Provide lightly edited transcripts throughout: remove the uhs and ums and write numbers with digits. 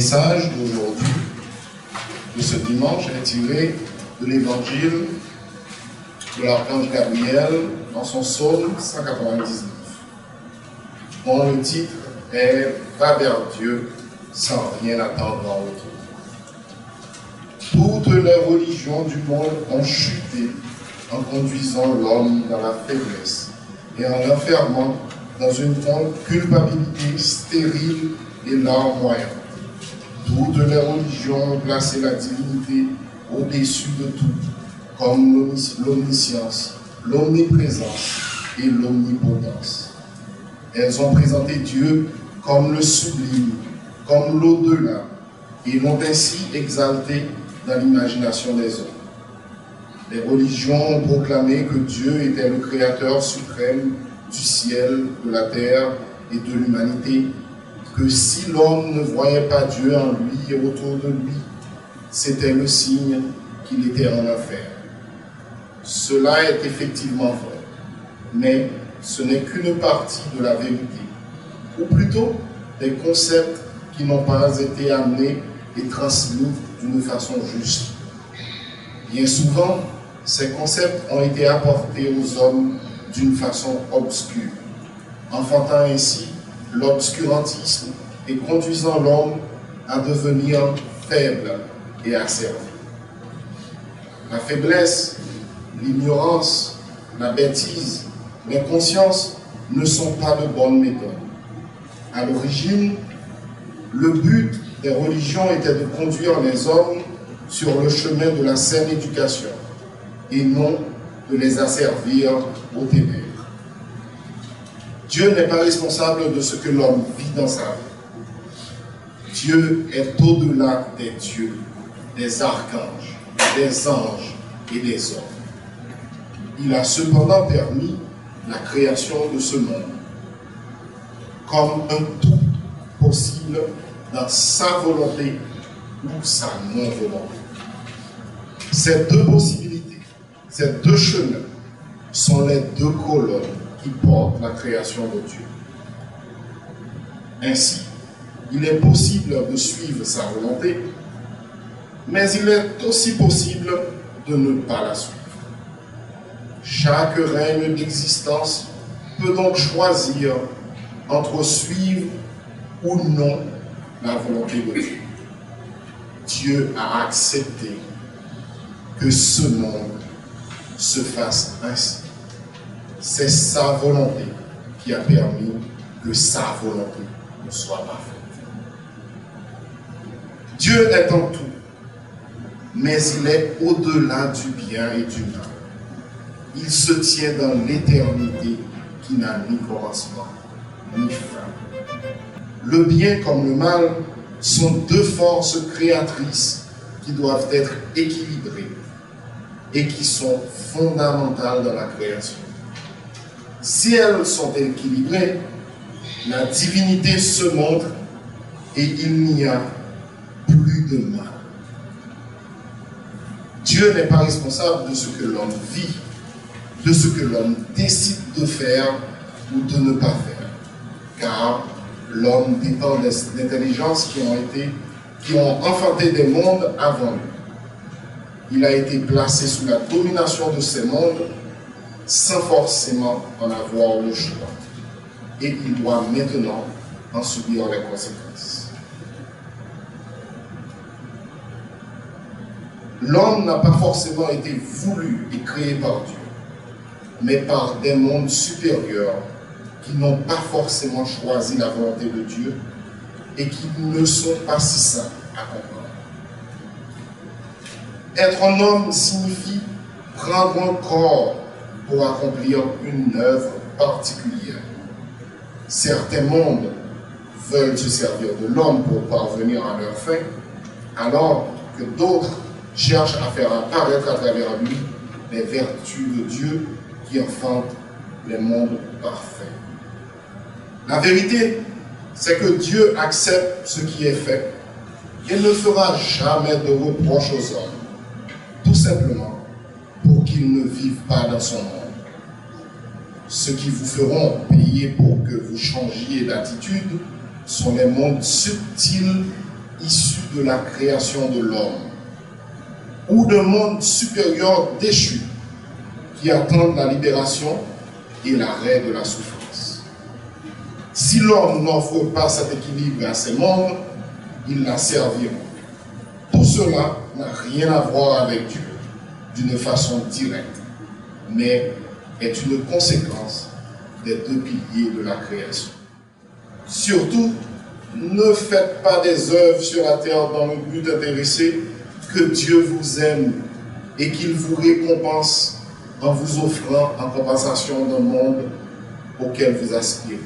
message d'aujourd'hui, de ce dimanche, est tiré de l'évangile de l'archange Gabriel dans son psaume 199, dont le titre est « Va vers Dieu sans rien attendre en retour ». Toutes les religions du monde ont chuté en conduisant l'homme dans la faiblesse et en l'enfermant dans une culpabilité stérile et larmoyante. Toutes les religions ont placé la divinité au-dessus de tout, comme l'omniscience, l'omniprésence et l'omnipotence. Elles ont présenté Dieu comme le sublime, comme l'au-delà, et l'ont ainsi exalté dans l'imagination des hommes. Les religions ont proclamé que Dieu était le créateur suprême du ciel, de la terre et de l'humanité, que si l'homme ne voyait pas Dieu en lui et autour de lui, c'était le signe qu'il était en enfer. Cela est effectivement vrai, mais ce n'est qu'une partie de la vérité, ou plutôt des concepts qui n'ont pas été amenés et transmis d'une façon juste. Bien souvent, ces concepts ont été apportés aux hommes d'une façon obscure, enfantant ainsi l'obscurantisme et conduisant l'homme à devenir faible et asservi. La faiblesse, l'ignorance, la bêtise, l'inconscience ne sont pas de bonnes méthodes. À l'origine, le but des religions était de conduire les hommes sur le chemin de la saine éducation et non de les asservir aux ténèbres. Dieu n'est pas responsable de ce que l'homme vit dans sa vie. Dieu est au-delà des dieux, des archanges, des anges et des hommes. Il a cependant permis la création de ce monde comme un tout possible dans sa volonté ou sa non-volonté. Ces deux possibilités, ces deux chemins sont les deux colonnes qui portent la création de Dieu. Ainsi, il est possible de suivre sa volonté, mais il est aussi possible de ne pas la suivre. Chaque règne d'existence peut donc choisir entre suivre ou non la volonté de Dieu. Dieu a accepté que ce monde se fasse ainsi. C'est sa volonté qui a permis que sa volonté ne soit pas faite. Dieu est en tout, mais il est au-delà du bien et du mal. Il se tient dans l'éternité qui n'a ni commencement ni fin. Le bien comme le mal sont deux forces créatrices qui doivent être équilibrées et qui sont fondamentales dans la création. Si elles sont équilibrées, la divinité se montre et il n'y a plus de mal. Dieu n'est pas responsable de ce que l'homme vit, de ce que l'homme décide de faire ou de ne pas faire, car l'homme dépend des intelligences qui ont enfanté des mondes avant lui. Il a été placé sous la domination de ces mondes sans forcément en avoir le choix. Et il doit maintenant en subir les conséquences. L'homme n'a pas forcément été voulu et créé par Dieu, mais par des mondes supérieurs qui n'ont pas forcément choisi la volonté de Dieu et qui ne sont pas si simples à comprendre. Être un homme signifie prendre un corps pour accomplir une œuvre particulière. Certains mondes veulent se servir de l'homme pour parvenir à leur fin, alors que d'autres cherchent à faire apparaître à travers lui les vertus de Dieu qui enfantent les mondes parfaits. La vérité, c'est que Dieu accepte ce qui est fait. Il ne fera jamais de reproche aux hommes, tout simplement pour qu'ils ne vivent pas dans son monde. Ceux qui vous feront payer pour que vous changiez d'attitude sont les mondes subtils, issu de la création de l'homme, ou d'un monde supérieur déchu qui attend la libération et l'arrêt de la souffrance. Si l'homme n'offre pas cet équilibre à ces mondes, ils la serviront. Tout cela n'a rien à voir avec Dieu d'une façon directe, mais est une conséquence des deux piliers de la création. Surtout, ne faites pas des œuvres sur la terre dans le but d'intéresser que Dieu vous aime et qu'il vous récompense en vous offrant en compensation d'un monde auquel vous aspirez.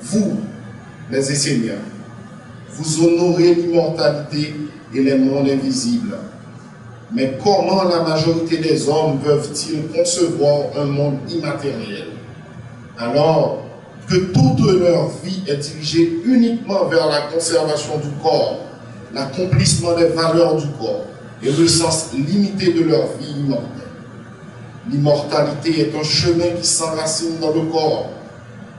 Vous, les Esséniens, vous honorez l'immortalité et les mondes invisibles. Mais comment la majorité des hommes peuvent-ils concevoir un monde immatériel alors que toute leur vie est dirigée uniquement vers la conservation du corps, l'accomplissement des valeurs du corps et le sens limité de leur vie immortelle? L'immortalité est un chemin qui s'enracine dans le corps,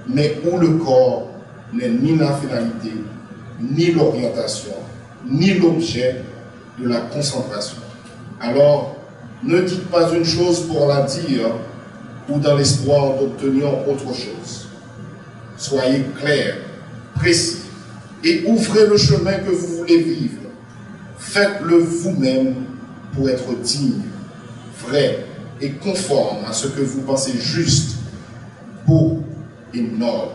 mais où le corps n'est ni la finalité, ni l'orientation, ni l'objet de la concentration. Alors, ne dites pas une chose pour la dire ou dans l'espoir d'obtenir autre chose. Soyez clairs, précis et ouvrez le chemin que vous voulez vivre. Faites-le vous-même pour être digne, vrai et conforme à ce que vous pensez juste, beau et noble.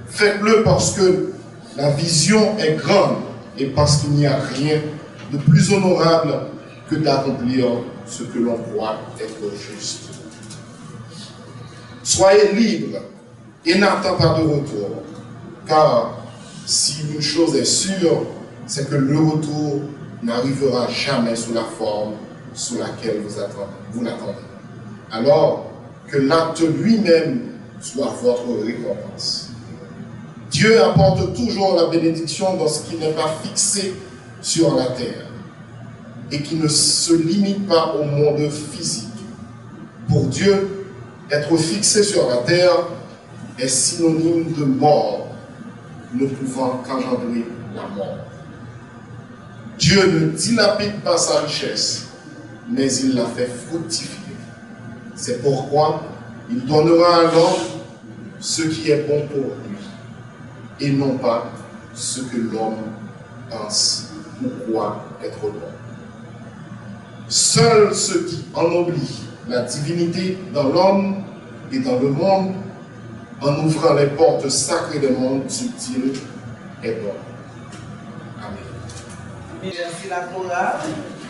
Faites-le parce que la vision est grande et parce qu'il n'y a rien de plus honorable que d'accomplir ce que l'on croit être juste. Soyez libres et n'attendez pas de retour, car si une chose est sûre, c'est que le retour n'arrivera jamais sous la forme sous laquelle vous l'attendez. Alors que l'acte lui-même soit votre récompense. Dieu apporte toujours la bénédiction dans ce qui n'est pas fixé sur la terre et qui ne se limite pas au monde physique. Pour Dieu, être fixé sur la terre est synonyme de mort, ne pouvant qu'engendrer la mort. Dieu ne dilapide pas sa richesse, mais il la fait fructifier. C'est pourquoi il donnera à l'homme ce qui est bon pour lui, et non pas ce que l'homme pense ou croit être bon. Seul ce qui ennoblit la divinité dans l'homme et dans le monde, en ouvrant les portes sacrées des mondes subtils, est bon. Amen. Merci la chorale.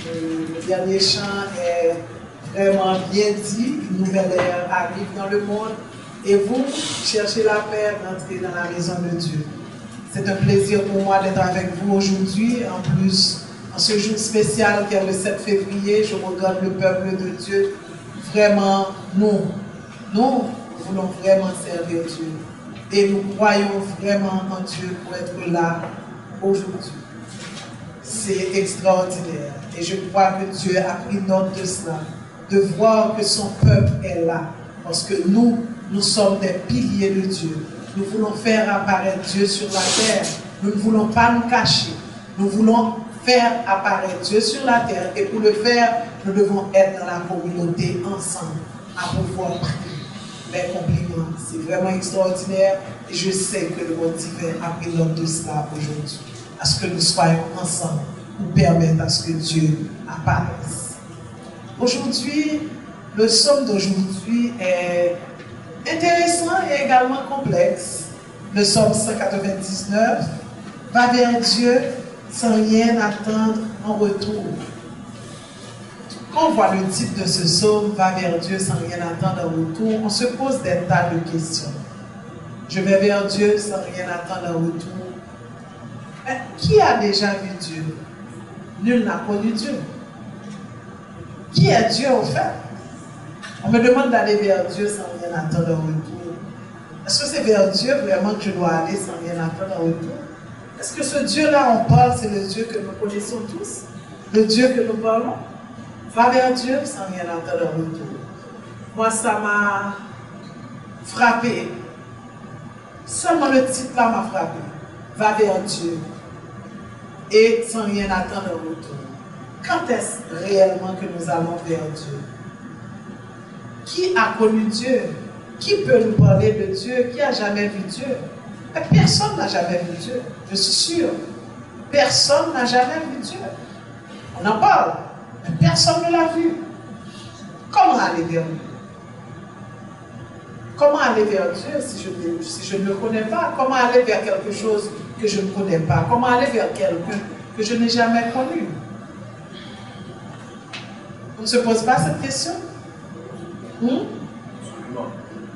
Le dernier chant est vraiment bien dit. Une nouvelle ère arrive dans le monde. Et vous, cherchez la paix, entrez dans la maison de Dieu. C'est un plaisir pour moi d'être avec vous aujourd'hui. En plus, en ce jour spécial qui est le 7 février, je regarde le peuple de Dieu. Vraiment, nous voulons vraiment servir Dieu. Et nous croyons vraiment en Dieu pour être là aujourd'hui. C'est extraordinaire. Et je crois que Dieu a pris note de cela, de voir que son peuple est là. Parce que nous sommes des piliers de Dieu. Nous voulons faire apparaître Dieu sur la terre. Nous ne voulons pas nous cacher. Nous voulons faire apparaître Dieu sur la terre. Et pour le faire, nous devons être dans la communauté ensemble, à pouvoir prier. Mes compliments, c'est vraiment extraordinaire. Et je sais que le monde divin a pris note de cela aujourd'hui. À ce que nous soyons ensemble pour permettre à ce que Dieu apparaisse. Aujourd'hui, le psaume d'aujourd'hui est intéressant et également complexe. Le psaume 199 va vers Dieu sans rien attendre en retour. Quand on voit le titre de ce psaume, va vers Dieu sans rien attendre en retour, on se pose des tas de questions. Je vais vers Dieu sans rien attendre en retour. Mais qui a déjà vu Dieu? Nul n'a connu Dieu. Qui est Dieu au fait? On me demande d'aller vers Dieu sans rien attendre en retour. Est-ce que c'est vers Dieu vraiment que je dois aller sans rien attendre en retour? Est-ce que ce Dieu-là, on parle, c'est le Dieu que nous connaissons tous? Le Dieu que nous parlons? Va vers Dieu sans rien attendre en retour. Moi, ça m'a frappé. Seulement le titre là m'a frappé. Va vers Dieu et sans rien attendre en retour. Quand est-ce réellement que nous allons vers Dieu? Qui a connu Dieu? Qui peut nous parler de Dieu? Qui a jamais vu Dieu? Personne n'a jamais vu Dieu, je suis sûr. Personne n'a jamais vu Dieu. On en parle, mais personne ne l'a vu. Comment aller vers lui? Comment aller vers Dieu si je ne le connais pas? Comment aller vers quelque chose que je ne connais pas? Comment aller vers quelqu'un que je n'ai jamais connu? On ne se pose pas cette question?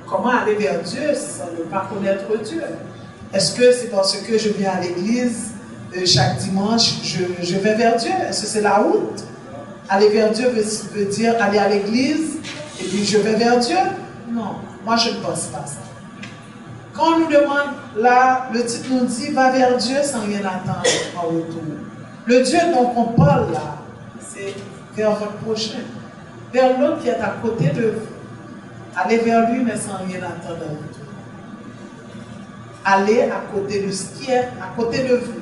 Comment aller vers Dieu sans ne pas connaître Dieu? Est-ce que c'est parce que je viens à l'église chaque dimanche, je vais vers Dieu? Est-ce que c'est la route? Aller vers Dieu veut dire aller à l'église et puis je vais vers Dieu? Non, moi je ne pense pas ça. Quand on nous demande, là, le titre nous dit, va vers Dieu sans rien attendre en retour. Le Dieu dont on parle là, c'est vers votre prochain, vers l'autre qui est à côté de vous. Allez vers lui, mais sans rien attendre en retour. Allez à côté de ce qui est à côté de vous.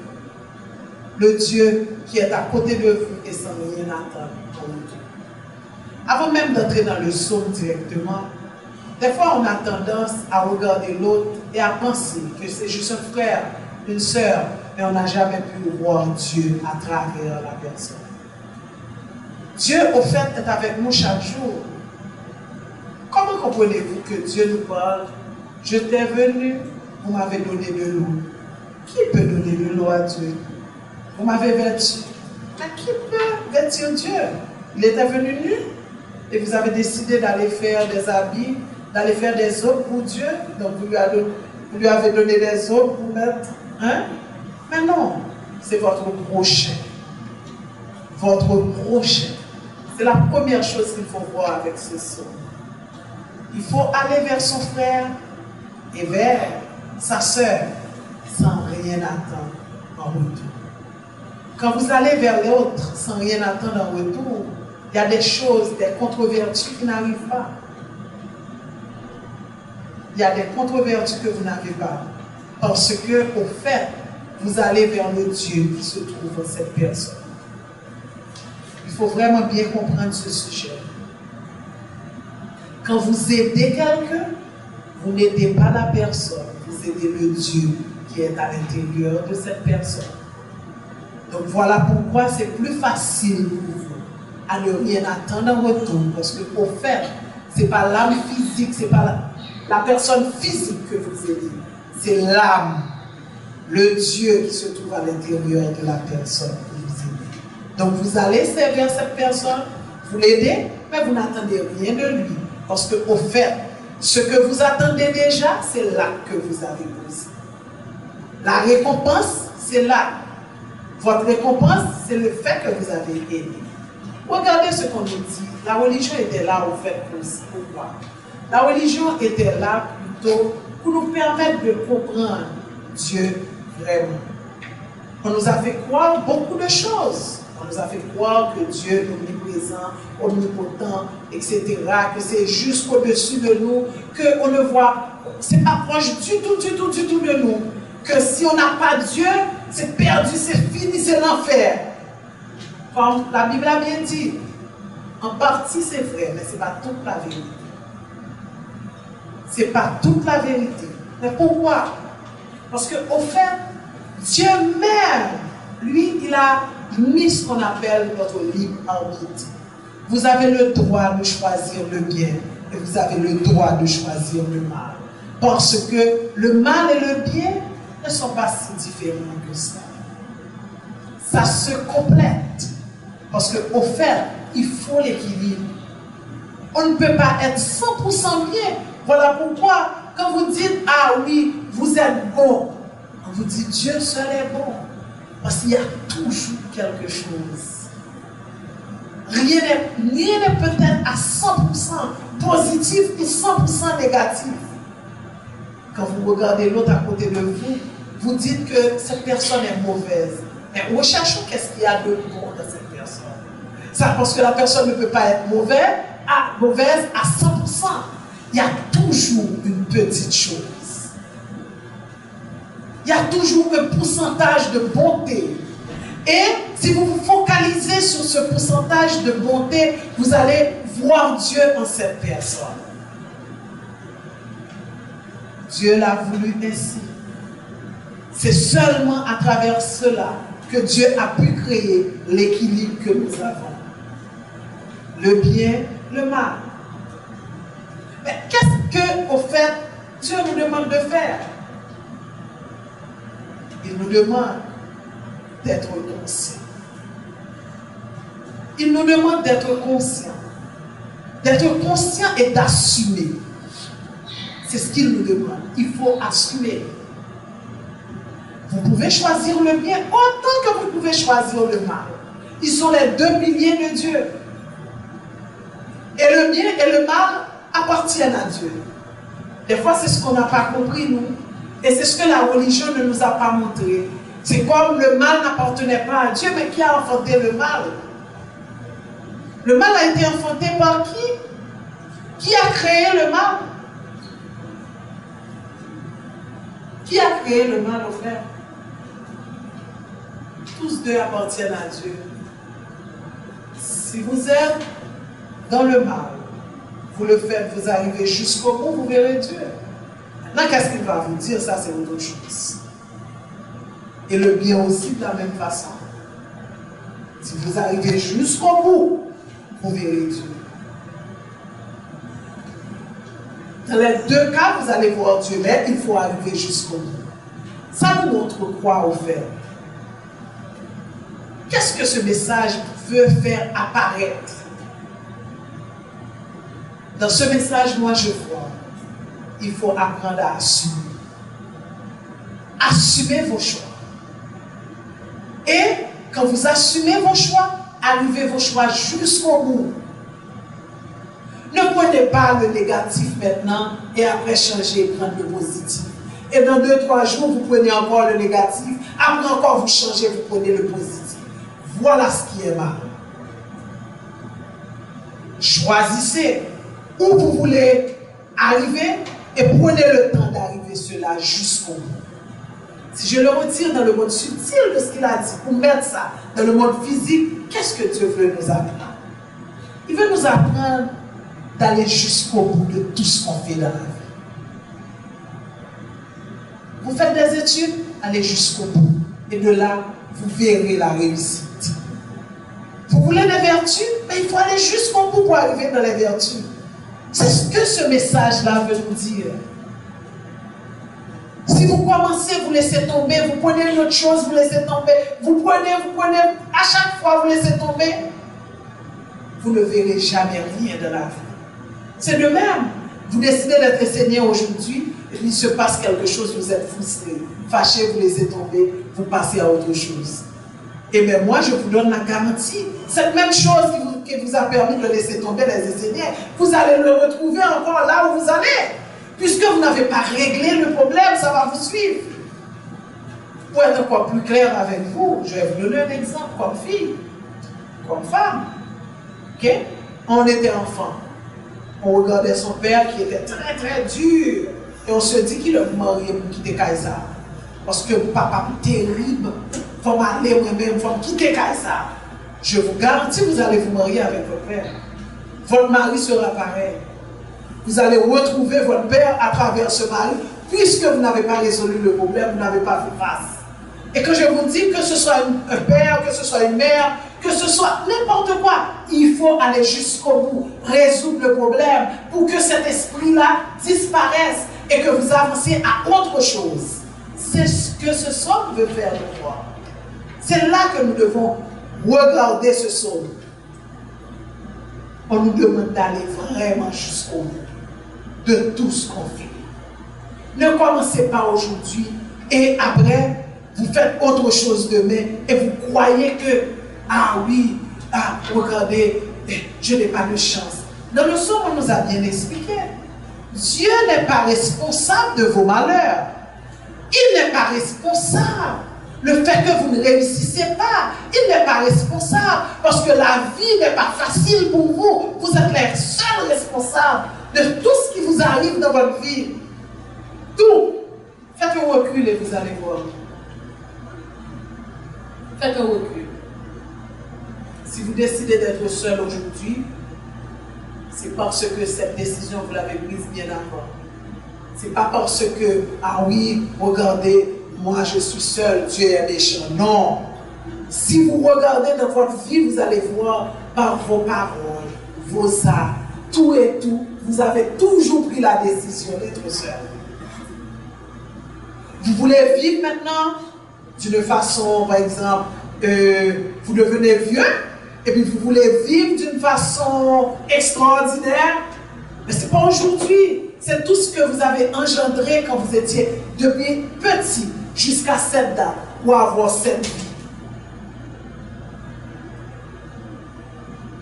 Le Dieu qui est à côté de vous et sans rien attendre en retour. Avant même d'entrer dans le psaume directement, des fois on a tendance à regarder l'autre et à penser que c'est juste un frère, une sœur, mais on n'a jamais pu voir Dieu à travers la personne. Dieu, au fait, est avec nous chaque jour. Comment comprenez-vous que Dieu nous parle? Je t'ai venu, vous m'avez donné de l'eau. Qui peut donner de l'eau à Dieu? Vous m'avez vêtu. Mais qui peut vêtir Dieu? Il était venu nu et vous avez décidé d'aller faire des habits, d'aller faire des aubes pour Dieu. Donc vous lui avez donné des aubes pour mettre. Hein? Mais non, c'est votre prochain. Votre prochain. C'est la première chose qu'il faut voir avec ce psaume. Il faut aller vers son frère et vers sa sœur sans rien attendre en retour. Quand vous allez vers l'autre sans rien attendre en retour, il y a des choses, des controverties qui n'arrivent pas. Il y a des controverties que vous n'avez pas. Parce que, au fait, vous allez vers le Dieu qui se trouve en cette personne. Il faut vraiment bien comprendre ce sujet. Quand vous aidez quelqu'un, vous n'aidez pas la personne, vous aidez le Dieu qui est à l'intérieur de cette personne. Donc voilà pourquoi c'est plus facile pour vous à ne rien attendre en retour. Parce qu'au fait, ce n'est pas l'âme physique, ce n'est pas la personne physique que vous aidez. C'est l'âme, le Dieu qui se trouve à l'intérieur de la personne que vous aidez. Donc vous allez servir cette personne, vous l'aidez, mais vous n'attendez rien de lui. Parce qu'au fait, ce que vous attendez déjà, c'est l'acte que vous avez posé. La récompense, c'est là. Votre récompense, c'est le fait que vous avez aidé. Regardez ce qu'on nous dit. La religion était là au fait pourquoi? La religion était là plutôt pour nous permettre de comprendre Dieu vraiment. On nous a fait croire beaucoup de choses. On nous a fait croire que Dieu est omniprésent, omnipotent, etc., que c'est juste au-dessus de nous, qu'on ne voit, c'est pas proche du tout de nous, que si on n'a pas Dieu, c'est perdu, c'est fini, c'est l'enfer. Comme la Bible a bien dit, en partie c'est vrai, mais ce n'est pas toute la vérité. Ce n'est pas toute la vérité. Mais pourquoi? Parce qu'au fait, Dieu même, lui, il a mis ce qu'on appelle notre libre arbitre. Vous avez le droit de choisir le bien et vous avez le droit de choisir le mal. Parce que le mal et le bien ne sont pas si différents que ça. Ça se complète. Parce qu'au fait, il faut l'équilibre. On ne peut pas être 100% bien. Voilà pourquoi, quand vous dites, ah oui, vous êtes bon, on vous dit, Dieu seul est bon. Parce qu'il y a toujours quelque chose. Rien n'est peut-être à 100% positif ou 100% négatif. Quand vous regardez l'autre à côté de vous, vous dites que cette personne est mauvaise. Mais recherchons qu'est-ce qu'il y a de bon dans cette personne. Ça parce que la personne ne peut pas être mauvaise à 100%. Il y a toujours une petite chose. Il y a toujours un pourcentage de bonté, Et si vous vous focalisez sur ce pourcentage de bonté, vous allez voir Dieu en cette personne. Dieu l'a voulu ainsi. C'est seulement à travers cela que Dieu a pu créer l'équilibre que nous avons. Le bien, le mal. Mais qu'est-ce que, au fait, Dieu nous demande de faire? Il nous demande d'être conscient. Il nous demande d'être conscient. D'être conscient et d'assumer. C'est ce qu'il nous demande. Il faut assumer. Vous pouvez choisir le bien autant que vous pouvez choisir le mal. Ils sont les deux piliers de Dieu. Et le bien et le mal appartiennent à Dieu. Des fois, c'est ce qu'on n'a pas compris, nous. Et c'est ce que la religion ne nous a pas montré. C'est comme le mal n'appartenait pas à Dieu, mais qui a enfanté le mal? Le mal a été enfanté par qui? Qui a créé le mal? Qui a créé le mal, au frère? Tous deux appartiennent à Dieu. Si vous êtes dans le mal, vous le faites, vous arrivez jusqu'au bout, vous verrez Dieu. Maintenant, qu'est-ce qu'il va vous dire? Ça, c'est autre chose. Et le bien aussi de la même façon. Si vous arrivez jusqu'au bout, vous verrez Dieu. Dans les deux cas, vous allez voir Dieu, mais il faut arriver jusqu'au bout. Ça nous montre quoi, au fait? Qu'est-ce que ce message veut faire apparaître? Dans ce message, moi, je vois, il faut apprendre à assumer. Assumez vos choix. Et quand vous assumez vos choix, arrivez vos choix jusqu'au bout. Ne prenez pas le négatif maintenant et après changer et prendre le positif. Et dans 2-3 jours, vous prenez encore le négatif. Après encore, vous changez, vous prenez le positif. Voilà ce qui est mal. Choisissez où vous voulez arriver et prenez le temps d'arriver cela jusqu'au bout. Si je le retire dans le monde subtil de ce qu'il a dit, pour mettre ça dans le monde physique, qu'est-ce que Dieu veut nous apprendre? Il veut nous apprendre d'aller jusqu'au bout de tout ce qu'on fait dans la vie. Vous faites des études, allez jusqu'au bout. Et de là, vous verrez la réussite. Vous voulez des vertus, mais il faut aller jusqu'au bout pour arriver dans les vertus. C'est ce que ce message-là veut nous dire. Si vous commencez, vous laissez tomber, vous prenez une autre chose, vous laissez tomber, vous prenez, à chaque fois vous laissez tomber, vous ne verrez jamais rien de la vie. C'est de même. Vous décidez d'être enseignant aujourd'hui, et il se passe quelque chose, vous êtes frustré, fâché, vous laissez tomber, vous passez à autre chose. Et bien moi, je vous donne la garantie, cette même chose qui vous a permis de laisser tomber les enseignants, vous allez le retrouver encore là où vous allez. Puisque vous n'avez pas réglé le problème, ça va vous suivre. Pour être encore plus clair avec vous, je vais vous donner un exemple comme fille, comme femme. Ok? On était enfant. On regardait son père qui était très très dur. Et on se dit qu'il a marié pour quitter Kaisa. Parce que papa est terrible. Il faut m'aller moi-même, il faut quitter Kaisa. Je vous garantis, vous allez vous marier avec votre père. Votre mari sera pareil. Vous allez retrouver votre père à travers ce mari, puisque vous n'avez pas résolu le problème, vous n'avez pas fait face. Et que je vous dis, que ce soit un père, que ce soit une mère, que ce soit n'importe quoi, il faut aller jusqu'au bout, résoudre le problème pour que cet esprit-là disparaisse et que vous avanciez à autre chose. C'est ce que ce somme veut faire de moi. C'est là que nous devons regarder ce somme. On nous demande d'aller vraiment jusqu'au bout de tout ce qu'on fait. Ne commencez pas aujourd'hui et après, vous faites autre chose demain et vous croyez que, ah oui, ah, regardez, je n'ai pas de chance. Dans le psaume, on nous a bien expliqué. Dieu n'est pas responsable de vos malheurs. Il n'est pas responsable. Le fait que vous ne réussissez pas, il n'est pas responsable. Parce que la vie n'est pas facile pour vous. Vous êtes les seuls responsables de tout ce qui vous arrive dans votre vie. Tout. Faites un recul et vous allez voir. faites un recul. Si vous décidez d'être seul aujourd'hui, c'est parce que cette décision, vous l'avez prise bien avant. C'est pas parce que, ah oui, regardez, moi je suis seul, Dieu est méchant. Non. Si vous regardez dans votre vie, vous allez voir par vos paroles, vos actes, tout et tout, vous avez toujours pris la décision d'être seul. Vous voulez vivre maintenant d'une façon, par exemple, vous devenez vieux, et puis vous voulez vivre d'une façon extraordinaire, mais ce n'est pas aujourd'hui. C'est tout ce que vous avez engendré quand vous étiez depuis petit jusqu'à cette date pour avoir cette vie.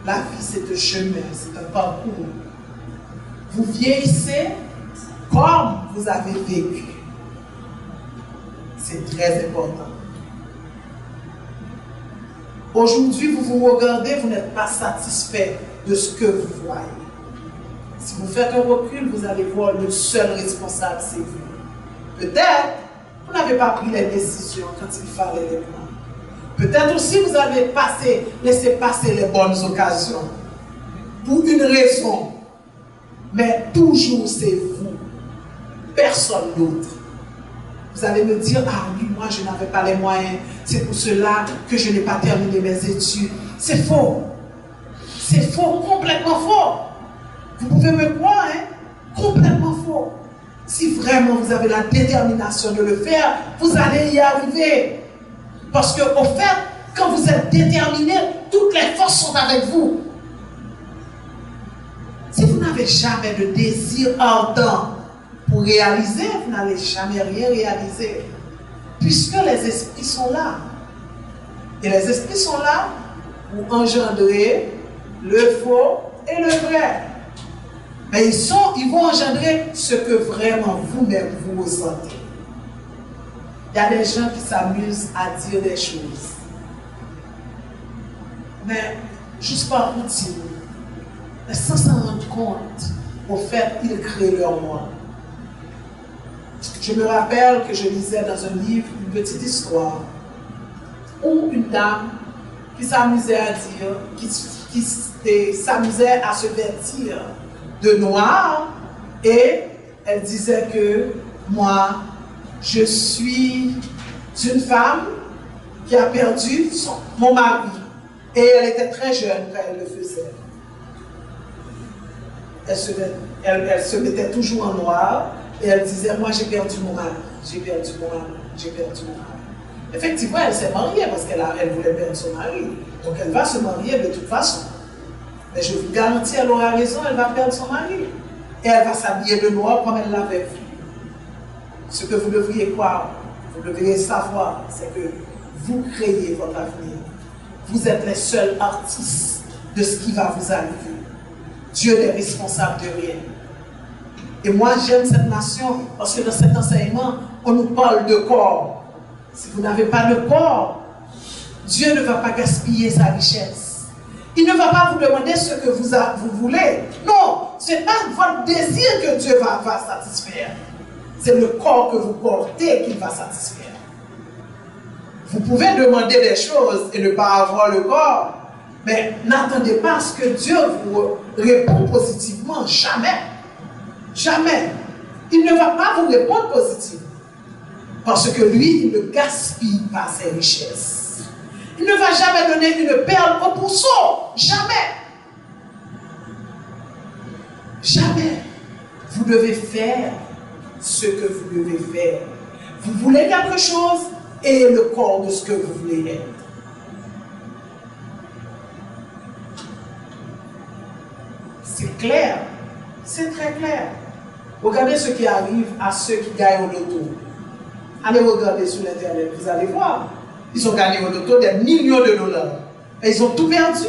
La vie, c'est un chemin, c'est un parcours. Vous vieillissez comme vous avez vécu. C'est très important. Aujourd'hui, vous vous regardez, vous n'êtes pas satisfait de ce que vous voyez. Si vous faites un recul, vous allez voir le seul responsable, c'est vous. Peut-être, vous n'avez pas pris les décisions quand il fallait les prendre. Peut-être aussi, vous avez laissé passer les bonnes occasions. Pour une raison. Mais toujours, c'est vous. Personne d'autre. Vous allez me dire, ah oui, moi je n'avais pas les moyens, c'est pour cela que je n'ai pas terminé mes études. C'est faux. C'est faux, complètement faux. Vous pouvez me croire, hein? Complètement faux. Si vraiment vous avez la détermination de le faire, vous allez y arriver. Parce qu'au fait, quand vous êtes déterminé, toutes les forces sont avec vous. Si vous n'avez jamais de désir ardent pour réaliser, vous n'allez jamais rien réaliser. Puisque les esprits sont là. Et les esprits sont là pour engendrer le faux et le vrai. Mais ils vont engendrer ce que vraiment vous-même vous ressentez. Il y a des gens qui s'amusent à dire des choses. Mais juste par routine. Mais sans s'en rendre compte, au fait, ils créent leur moi. Je me rappelle que je lisais dans un livre une petite histoire où une dame qui s'amusait à dire, qui s'amusait à se vêtir de noir, et elle disait que moi, je suis une femme qui a perdu mon mari. Et elle était très jeune quand elle le faisait. Elle se mettait toujours en noir et elle disait, moi j'ai perdu mon mari, j'ai perdu mon mari, j'ai perdu mon mari. Effectivement, elle s'est mariée parce qu'elle voulait perdre son mari. Donc elle va se marier de toute façon. Mais je vous garantis, elle aura raison, elle va perdre son mari. Et elle va s'habiller de noir comme elle l'avait vu. Ce que vous devriez croire, vous devriez savoir, c'est que vous créez votre avenir. Vous êtes les seuls artistes de ce qui va vous arriver. Dieu n'est responsable de rien. Et moi, j'aime cette nation parce que dans cet enseignement, on nous parle de corps. Si vous n'avez pas de corps, Dieu ne va pas gaspiller sa richesse. Il ne va pas vous demander ce que vous voulez. Non, ce n'est pas votre désir que Dieu va satisfaire. C'est le corps que vous portez qu'il va satisfaire. Vous pouvez demander des choses et ne pas avoir le corps, mais n'attendez pas à ce que Dieu vous réponde positivement. Jamais. Jamais. Il ne va pas vous répondre positivement. Parce que lui, il ne gaspille pas ses richesses. Il ne va jamais donner une perle au pourceau. Jamais. Jamais. Vous devez faire ce que vous devez faire. Vous voulez quelque chose, ayez le corps de ce que vous voulez être. C'est clair. C'est très clair. Regardez ce qui arrive à ceux qui gagnent au loto. Allez regarder sur l'internet, vous allez voir. Ils ont gagné au loto des millions de dollars. Et ils ont tout perdu.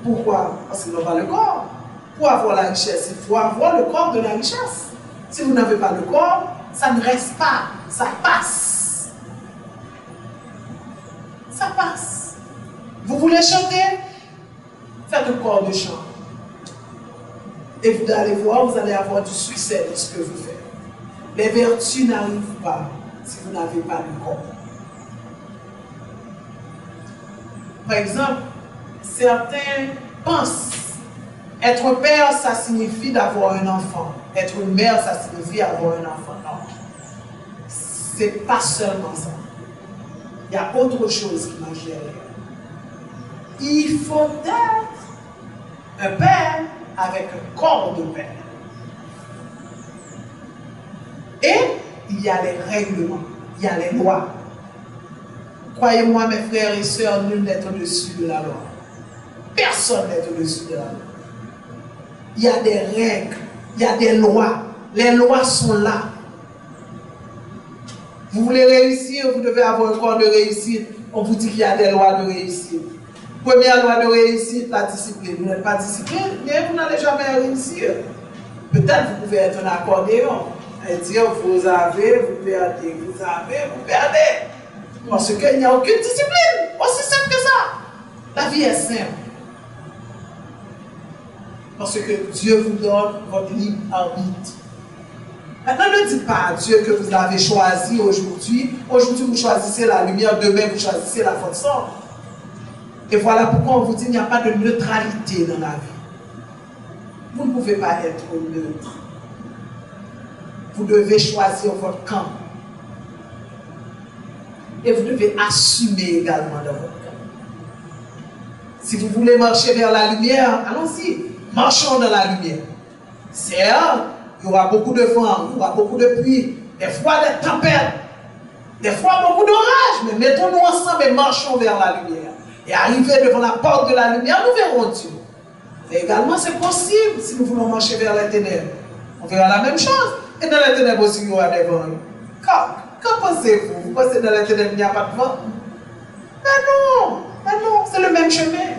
Pourquoi? Parce qu'ils n'ont pas le corps. Pour avoir la richesse, il faut avoir le corps de la richesse. Si vous n'avez pas le corps, ça ne reste pas. Ça passe. Ça passe. Vous voulez chanter? Faites un corps de chant. Et vous allez voir, vous allez avoir du succès dans ce que vous faites. Les vertus n'arrivent pas si vous n'avez pas le corps. Par exemple, certains pensent être père, ça signifie d'avoir un enfant. Être mère, ça signifie avoir un enfant. Non. C'est pas seulement ça. Il y a autre chose qui marche derrière. Il faut être un père avec un corps de père. Et il y a les règlements, il y a les lois. Croyez-moi, mes frères et sœurs, nul n'est au-dessus de la loi. Personne n'est au-dessus de la loi. Il y a des règles, il y a des lois. Les lois sont là. Vous voulez réussir, vous devez avoir un corps de réussite. On vous dit qu'il y a des lois de réussite. Première loi de réussite, la discipline. Vous n'êtes pas discipliné, mais vous n'allez jamais réussir. Peut-être vous pouvez être un accordéon et dire vous avez, vous perdez, vous avez, vous perdez. Parce qu'il n'y a aucune discipline. Aussi simple que ça. La vie est simple. Parce que Dieu vous donne votre libre arbitre. Maintenant, ne dites pas à Dieu que vous l'avez choisi aujourd'hui. Aujourd'hui, vous choisissez la lumière, demain, vous choisissez la faute sombre. Et voilà pourquoi on vous dit qu'il n'y a pas de neutralité dans la vie. Vous ne pouvez pas être neutre. Vous devez choisir votre camp. Et vous devez assumer également dans votre camp. Si vous voulez marcher vers la lumière, allons-y. Marchons dans la lumière. Certes, il y aura beaucoup de vent, il y aura beaucoup de pluie, des fois des tempêtes, des fois beaucoup d'orages, mais mettons-nous ensemble et marchons vers la lumière. Et arriver devant la porte de la lumière, nous verrons Dieu. Et également, c'est possible si nous voulons marcher vers les ténèbres. On verra la même chose. Et dans les ténèbres aussi, il y aura des vents. Qu'en pensez-vous? Vous pensez que dans les ténèbres, il n'y a pas de vent? Mais non, c'est le même chemin.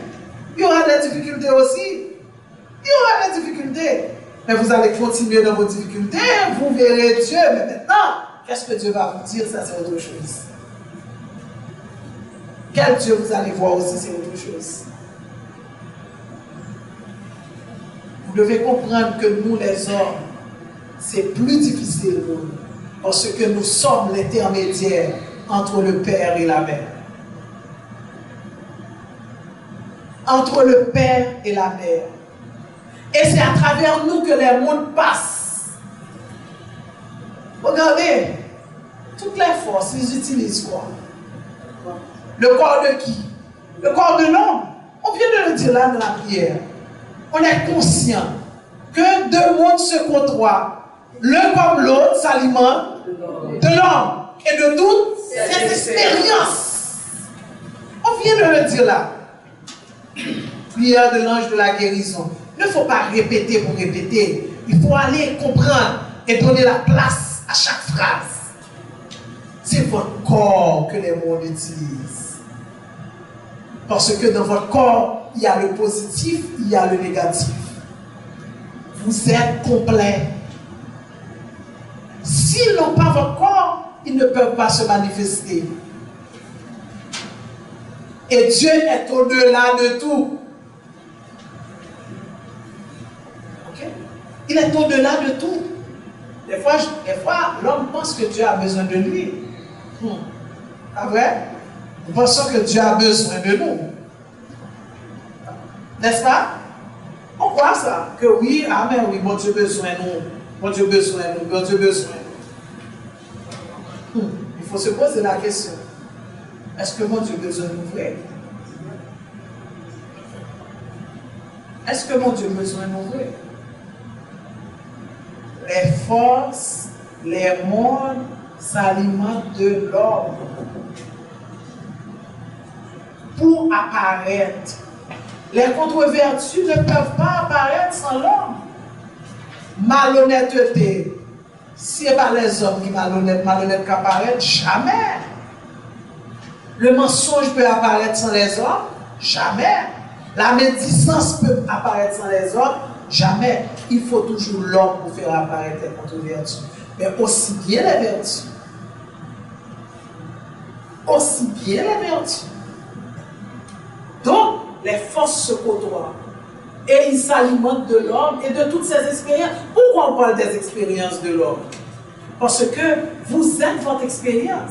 Il y aura des difficultés aussi. Il y aura des difficultés. Mais vous allez continuer dans vos difficultés, vous verrez Dieu. Mais maintenant, qu'est-ce que Dieu va vous dire? Ça, c'est autre chose. Quel Dieu vous allez voir aussi, c'est autre chose. Vous devez comprendre que nous, les hommes, c'est plus difficile pour nous. Parce que nous sommes l'intermédiaire entre le Père et la Mère. Entre le Père et la Mère. Et c'est à travers nous que les mondes passent. Regardez, toutes les forces, ils utilisent quoi? Le corps de qui? Le corps de l'homme. On vient de le dire là dans la prière. On est conscient que deux mondes se côtoient. L'un comme l'autre s'alimente de l'homme et de toutes ses expériences. On vient de le dire là. Prière de l'ange de la guérison. Il ne faut pas répéter pour répéter. Il faut aller comprendre et donner la place à chaque phrase. C'est votre corps que les mondes utilisent. Parce que dans votre corps, il y a le positif, il y a le négatif. Vous êtes complet. S'ils n'ont pas votre corps, ils ne peuvent pas se manifester. Et Dieu est au-delà de tout. Okay? Il est au-delà de tout. Des fois, l'homme pense que Dieu a besoin de lui. Pas vrai? Nous pensons que Dieu a besoin de nous. N'est-ce pas? On croit ça. Que oui, amen, oui, mon Dieu besoin de nous. Mon Dieu besoin de nous. Mon Dieu besoin de nous. Il faut se poser la question. Est-ce que mon Dieu besoin de nous vrai? Est-ce que mon Dieu besoin de nous vrai? Les forces, les mondes s'alimentent de l'homme pour apparaître. Les contre-vertus ne peuvent pas apparaître sans l'homme. Malhonnêteté. Si ce n'est pas les hommes qui malhonnêtes qui apparaissent, jamais. Le mensonge peut apparaître sans les hommes, jamais. La médisance peut apparaître sans les hommes, jamais. Il faut toujours l'homme pour faire apparaître les contre-vertus. Mais aussi bien les vertus. Aussi bien les vertus. Donc, les forces se côtoient. Et ils s'alimentent de l'homme et de toutes ses expériences. Pourquoi on parle des expériences de l'homme? Parce que vous êtes votre expérience.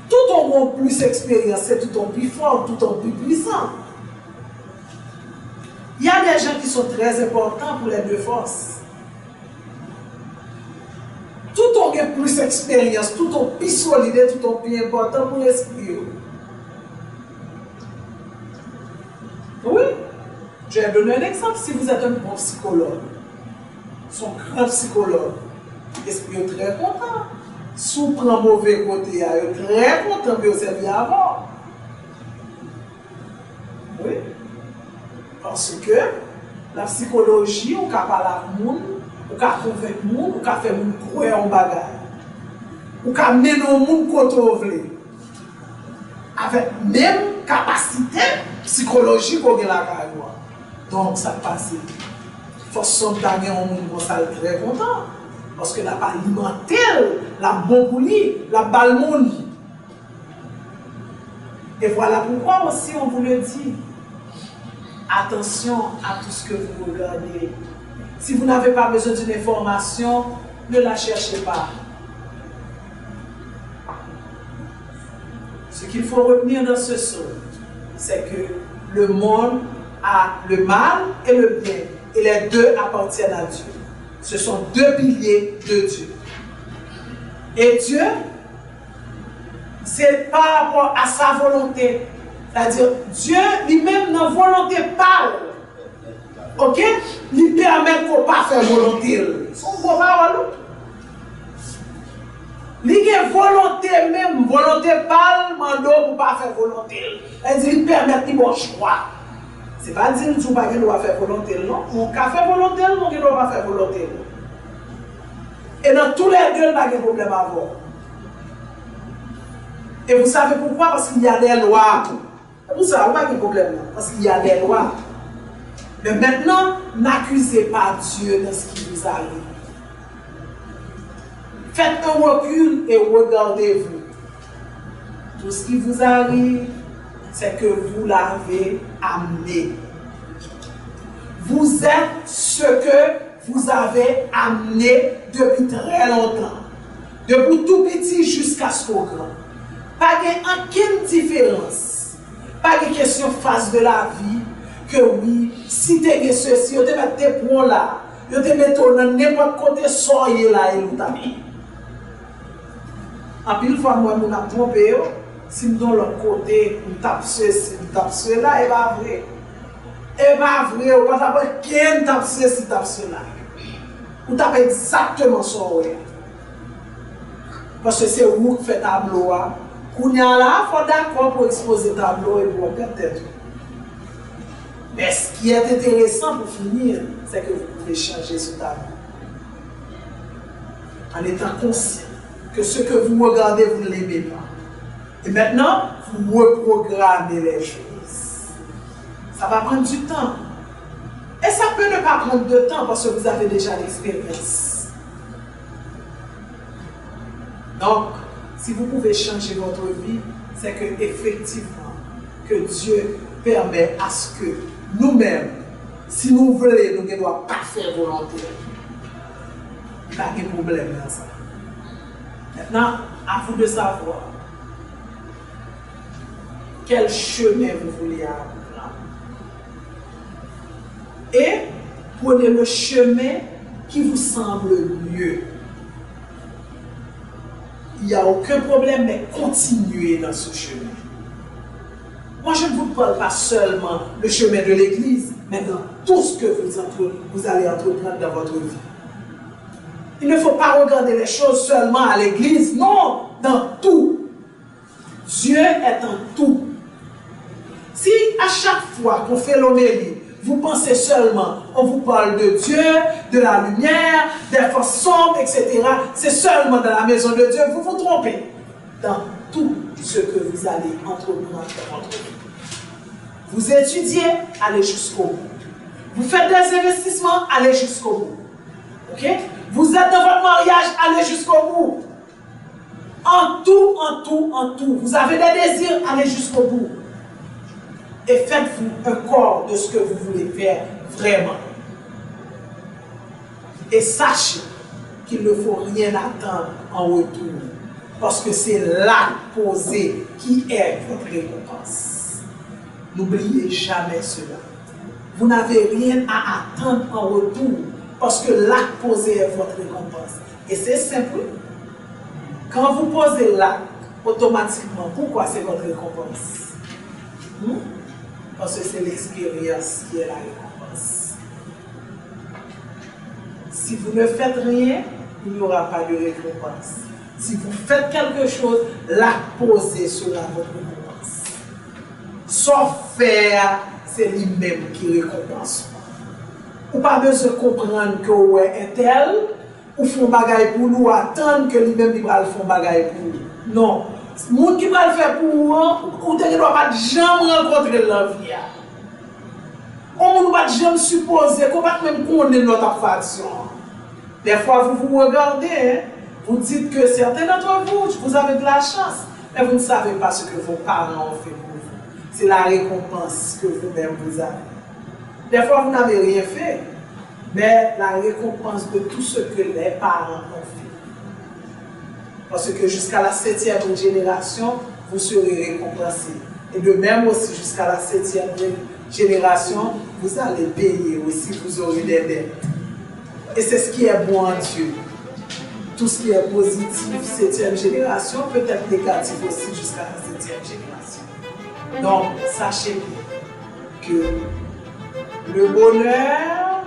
Tout au auront plus d'expérience, c'est tout en plus fort, tout en plus puissant. Il y a des gens qui sont très importants pour les deux forces. Tout en a plus d'expérience, tout en plus solide, tout en plus important pour l'esprit. Oui, je vais donner un exemple. Si vous êtes un bon psychologue, son grand psychologue, l'esprit est très content. Si vous prenez mauvais côté, il est très content de vous servir avant. Oui. Parce que la psychologie, on peut parler à monde, on peut convaincre le monde, on peut faire le monde croire en bagage. On peut mener le monde côté où vous voulez. Avec même capacité psychologique qu'on a la carrière. Donc ça passe. Il faut se gagner un monde comme ça très content. Parce que la pas alimenté, la bon pour lui, la balle monde. Et voilà pourquoi aussi on vous le dit. Attention à tout ce que vous regardez. Si vous n'avez pas besoin d'une information, ne la cherchez pas. Ce qu'il faut retenir dans ce son, c'est que le monde a le mal et le bien. Et les deux appartiennent à Dieu. Ce sont deux piliers de Dieu. Et Dieu, c'est par rapport à sa volonté. C'est-à-dire, Dieu lui-même, dans la volonté, parle. Ok? Il permet qu'on ne pas faire volonté. Son bon parole. Il a volonté même, volonté parle, mando pour ne pas faire volonté. C'est-à-dire, il permet qu'il bon choix. Ce n'est pas dire que tu ne dois pas faire volonté, non. On peut faire volonté, on ne doit pas faire volonté. Et dans tous les deux, il n'y a pas de problème à avoir. Et vous savez pourquoi? Parce qu'il y a des lois. Vous savez, il n'y a pas de problème. Parce qu'il y a des lois. Mais maintenant, n'accusez pas Dieu de ce qui vous arrive. Faites un recul et regardez-vous. Tout ce qui vous arrive, c'est que vous l'avez amené. Vous êtes ce que vous avez amené depuis très longtemps. Depuis tout petit jusqu'à ce qu'on grand. Pas aucune différence. Pas de question face de la vie que oui, si tu as ceci, tu te tes points là, tu te mets dans n'importe côté, soyez là et vous t'avez. En pile fois, moi, je me trompé, si je donne l'autre côté, je tape ceci, je tape cela, et pas vrai. Et pas vrai, on va savoir qui tape ceci, tape cela. Vous tapez exactement ça. Parce que c'est vous qui faites tableau. Quand il y a là, il faut d'accord pour exposer le tableau et pour regarder. Mais ce qui est intéressant pour finir, c'est que vous pouvez changer ce tableau. En étant conscient que ce que vous regardez, vous ne l'aimez pas. Et maintenant, vous reprogrammez les choses. Ça va prendre du temps. Et ça peut ne pas prendre de temps parce que vous avez déjà l'expérience. Donc, si vous pouvez changer votre vie, c'est que effectivement que Dieu permet à ce que nous-mêmes, si nous voulons, nous ne devons pas faire volonté. Il n'y a pas de problème dans ça. Maintenant, à vous de savoir quel chemin vous voulez prendre. Et prenez le chemin qui vous semble mieux. Il n'y a aucun problème, mais continuez dans ce chemin. Moi, je ne vous parle pas seulement le chemin de l'Église, mais dans tout ce que vous allez entreprendre dans votre vie. Il ne faut pas regarder les choses seulement à l'Église, non, dans tout. Dieu est en tout. Si à chaque fois qu'on fait l'homélie, vous pensez seulement, on vous parle de Dieu, de la lumière, des forces sombres, etc. C'est seulement dans la maison de Dieu, vous vous trompez. Dans tout ce que vous allez entreprendre dans votre vie. Vous étudiez, allez jusqu'au bout. Vous faites des investissements, allez jusqu'au bout. Ok? Vous êtes dans votre mariage, allez jusqu'au bout. En tout, en tout, en tout. Vous avez des désirs, allez jusqu'au bout. Et faites-vous un corps de ce que vous voulez faire vraiment. Et sachez qu'il ne faut rien attendre en retour. Parce que c'est l'acte posé qui est votre récompense. N'oubliez jamais cela. Vous n'avez rien à attendre en retour parce que l'acte posé est votre récompense. Et c'est simple. Quand vous posez l'acte, automatiquement, pourquoi c'est votre récompense? Parce que c'est l'expérience qui est la récompense. Si vous ne faites rien, il n'y aura pas de récompense. Si vous faites quelque chose, l'acte posé sera votre récompense. Sauf faire, c'est lui-même qui récompense. Ou pas besoin de comprendre que vous êtes tel, ou font bagaille pour nous, attendre que lui-même il va faire bagaille pour nous. Non. Le monde qui va le faire pour vous, ou ne doit pas jamais rencontrer la vie. On ne va jamais supposer qu'on va même connaître notre faction. Des fois, vous vous regardez, vous dites que certains d'entre vous, vous avez de la chance, mais vous ne savez pas ce que vos parents ont fait pour vous. C'est la récompense que vous-même vous avez. Des fois, vous n'avez rien fait, mais la récompense de tout ce que les parents ont fait. Parce que jusqu'à la 7e génération, vous serez récompensés. Et de même aussi, jusqu'à la 7e génération, vous allez payer aussi, vous aurez des dettes. Et c'est ce qui est bon en Dieu. Tout ce qui est positif, 7e génération, peut être négatif aussi jusqu'à la 7e génération. Donc, sachez que le bonheur,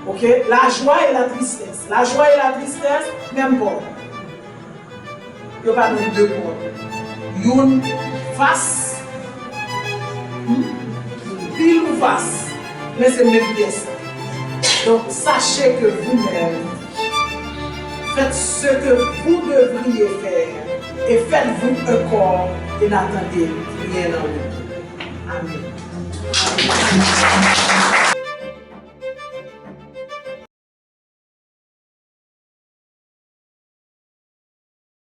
okay, la joie et la tristesse. La joie et la tristesse, même bon. Il n'y a pas de deux points. Une face, une pile ou face, mais c'est même pièce. Donc, sachez que vous-même, faites ce que vous devriez faire et faites-vous un corps et n'attendez rien en vous. Amen.